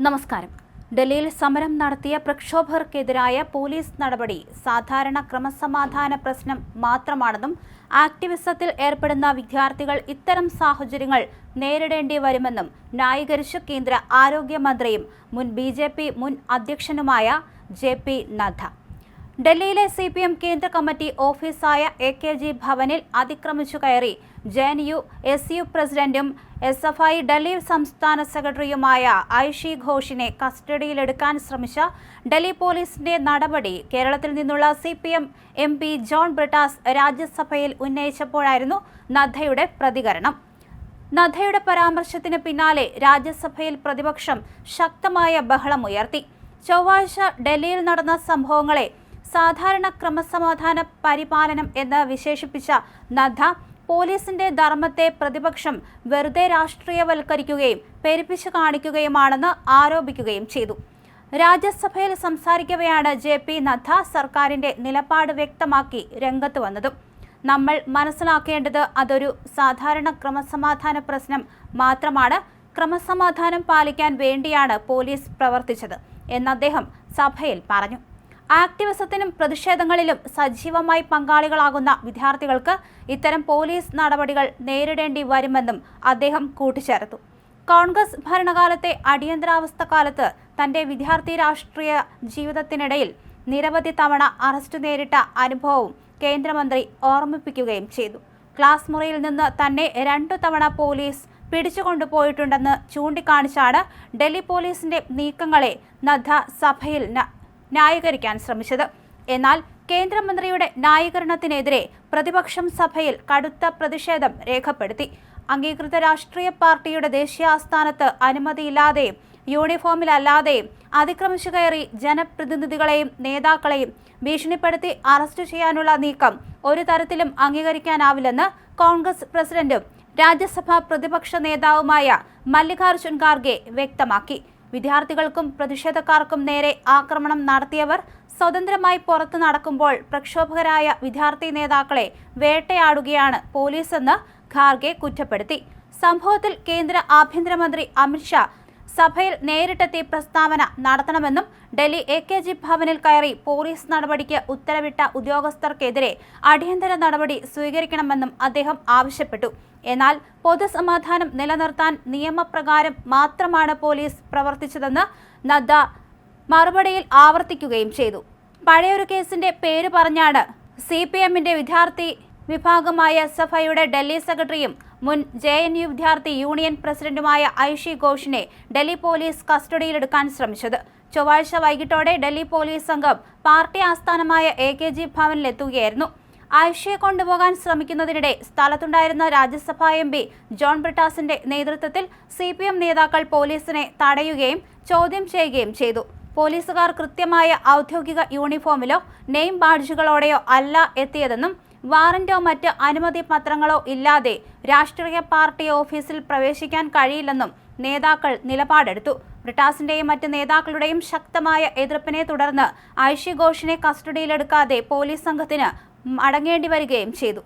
നമസ്കാരം. ഡൽഹിയിൽ സമരം നടത്തിയ പ്രക്ഷോഭകർക്കെതിരായ പോലീസ് നടപടി സാധാരണ ക്രമസമാധാന പ്രശ്നം മാത്രമാണെന്നും ആക്ടിവിസത്തിൽ ഏർപ്പെടുന്ന വിദ്യാർത്ഥികൾ ഇത്തരം സാഹചര്യങ്ങൾ നേരിടേണ്ടി വരുമെന്നും ന്യായീകരിച്ച് കേന്ദ്ര ആരോഗ്യമന്ത്രിയും മുൻ BJP മുൻ അധ്യക്ഷനുമായ JP നദ്ദ. ഡൽഹിയിലെ CPM കേന്ദ്ര കമ്മിറ്റി ഓഫീസായ AKG ഭവനിൽ അതിക്രമിച്ചു കയറി JNU SU പ്രസിഡന്റും SFI ഡൽഹി സംസ്ഥാന സെക്രട്ടറിയുമായ ഐഷി ഘോഷിനെ കസ്റ്റഡിയിലെടുക്കാൻ ശ്രമിച്ച ഡൽഹി പോലീസിന്റെ നടപടി കേരളത്തിൽ നിന്നുള്ള CPM MP ജോൺ ബ്രിട്ടാസ് രാജ്യസഭയിൽ ഉന്നയിച്ചപ്പോഴായിരുന്നു നദ്ദയുടെ പ്രതികരണം. നദ്ദയുടെ പരാമർശത്തിന് പിന്നാലെ രാജ്യസഭയിൽ പ്രതിപക്ഷം ശക്തമായ ബഹളമുയർത്തി. ചൊവ്വാഴ്ച ഡൽഹിയിൽ നടന്ന സംഭവങ്ങളെ സാധാരണ ക്രമസമാധാന പരിപാലനം എന്ന് വിശേഷിപ്പിച്ച നദ്ദ പോലീസിന്റെ ധർമ്മത്തെ പ്രതിപക്ഷം വെറുതെ രാഷ്ട്രീയവൽക്കരിക്കുകയും പെരുപ്പിച്ചു കാണിക്കുകയുമാണെന്ന് ആരോപിക്കുകയും ചെയ്തു. രാജ്യസഭയിൽ സംസാരിക്കവെയാണ് JP നദ്ദ സർക്കാരിന്റെ നിലപാട് വ്യക്തമാക്കി രംഗത്ത് വന്നതും. നമ്മൾ മനസ്സിലാക്കേണ്ടത് അതൊരു സാധാരണ ക്രമസമാധാന പ്രശ്നം മാത്രമാണ്. ക്രമസമാധാനം പാലിക്കാൻ വേണ്ടിയാണ് പോലീസ് പ്രവർത്തിച്ചത് എന്ന് അദ്ദേഹം സഭയിൽ പറഞ്ഞു. ആക്ടിവിസത്തിനും പ്രതിഷേധങ്ങളിലും സജീവമായി പങ്കാളികളാകുന്ന വിദ്യാർത്ഥികൾക്ക് ഇത്തരം പോലീസ് നടപടികൾ നേരിടേണ്ടി വരുമെന്നും അദ്ദേഹം കൂട്ടിച്ചേർത്തു. കോൺഗ്രസ് ഭരണകാലത്തെ അടിയന്തരാവസ്ഥ കാലത്ത് തന്റെ വിദ്യാർത്ഥി രാഷ്ട്രീയ ജീവിതത്തിനിടയിൽ നിരവധി തവണ അറസ്റ്റ് നേരിട്ട അനുഭവവും കേന്ദ്രമന്ത്രി ഓർമ്മിപ്പിക്കുകയും ചെയ്തു. ക്ലാസ് മുറിയിൽ നിന്ന് തന്നെ 2 തവണ പോലീസ് പിടിച്ചുകൊണ്ടുപോയിട്ടുണ്ടെന്ന് ചൂണ്ടിക്കാണിച്ചാണ് ഡൽഹി പോലീസിന്റെ നീക്കങ്ങളെ നദ്ദ സഭയിൽ ന്യായീകരിക്കാൻ ശ്രമിച്ചത്. എന്നാൽ കേന്ദ്രമന്ത്രിയുടെ ന്യായീകരണത്തിനെതിരെ പ്രതിപക്ഷം സഭയിൽ കടുത്ത പ്രതിഷേധം രേഖപ്പെടുത്തി. അംഗീകൃത രാഷ്ട്രീയ പാർട്ടിയുടെ ദേശീയ ആസ്ഥാനത്ത് അനുമതിയില്ലാതെയും യൂണിഫോമിലല്ലാതെയും അതിക്രമിച്ചു കയറി ജനപ്രതിനിധികളെയും നേതാക്കളെയും ഭീഷണിപ്പെടുത്തി അറസ്റ്റ് ചെയ്യാനുള്ള നീക്കം ഒരു തരത്തിലും അംഗീകരിക്കാനാവില്ലെന്ന് കോൺഗ്രസ് പ്രസിഡന്റും രാജ്യസഭാ പ്രതിപക്ഷ നേതാവുമായ മല്ലികാർജുൻ ഖാർഗെ വ്യക്തമാക്കി. വിദ്യാർത്ഥികൾക്കും പ്രതിഷേധക്കാർക്കും നേരെ ആക്രമണം നടത്തിയവർ സ്വതന്ത്രമായി പുറത്തു നടക്കുമ്പോൾ പ്രക്ഷോഭകരായ വിദ്യാർത്ഥി നേതാക്കളെ വേട്ടയാടുകയാണ് പോലീസെന്ന് ഖാർഗെ കുറ്റപ്പെടുത്തി. സംഭവത്തിൽ കേന്ദ്ര ആഭ്യന്തരമന്ത്രി അമിത്ഷാ സഭയിൽ നേരിട്ടെത്തി പ്രസ്താവന നടത്തണമെന്നും ഡൽഹി AKG ഭവനിൽ കയറി പോലീസ് നടപടിക്ക് ഉത്തരവിട്ട ഉദ്യോഗസ്ഥർക്കെതിരെ അടിയന്തര നടപടി സ്വീകരിക്കണമെന്നും അദ്ദേഹം ആവശ്യപ്പെട്ടു. എന്നാൽ പൊതുസമാധാനം നിലനിർത്താൻ നിയമപ്രകാരം മാത്രമാണ് പോലീസ് പ്രവർത്തിച്ചതെന്ന് നദ്ദ മറുപടിയിൽ ആവർത്തിക്കുകയും ചെയ്തു. പഴയൊരു കേസിന്റെ പേര് പറഞ്ഞാണ് CPMന്റെ വിദ്യാർത്ഥി വിഭാഗമായ SFIയുടെ ഡൽഹി സെക്രട്ടറിയും മുൻ JNU വിദ്യാർത്ഥി യൂണിയൻ പ്രസിഡന്റുമായ ഐഷി ഘോഷിനെ ഡൽഹി പോലീസ് കസ്റ്റഡിയിലെടുക്കാൻ ശ്രമിച്ചത്. ചൊവ്വാഴ്ച വൈകിട്ടോടെ ഡൽഹി പോലീസ് സംഘം പാർട്ടി ആസ്ഥാനമായ AKG ഭവനിലെത്തുകയായിരുന്നു. ഐഷയെ കൊണ്ടുപോകാൻ ശ്രമിക്കുന്നതിനിടെ സ്ഥലത്തുണ്ടായിരുന്ന രാജ്യസഭാ MP ജോൺ ബ്രിട്ടാസിന്റെ നേതൃത്വത്തിൽ CPM നേതാക്കൾ പോലീസിനെ തടയുകയും ചോദ്യം ചെയ്യുകയും ചെയ്തു. പോലീസുകാർ കൃത്യമായ ഔദ്യോഗിക യൂണിഫോമിലോ നെയിം ബാഡ്ജുകളോടെയോ അല്ല എത്തിയതെന്നും വാറന്റോ മറ്റ് അനുമതി പത്രങ്ങളോ ഇല്ലാതെ രാഷ്ട്രീയ പാർട്ടി ഓഫീസിൽ പ്രവേശിക്കാൻ കഴിയില്ലെന്നും നേതാക്കൾ നിലപാടെടുത്തു. ബ്രിട്ടാസിന്റെയും മറ്റ് നേതാക്കളുടെയും ശക്തമായ എതിർപ്പിനെ തുടർന്ന് ഐഷി ഘോഷിനെ കസ്റ്റഡിയിലെടുക്കാതെ പോലീസ് സംഘത്തിന് മടങ്ങേണ്ടി വരികയും ചെയ്തു.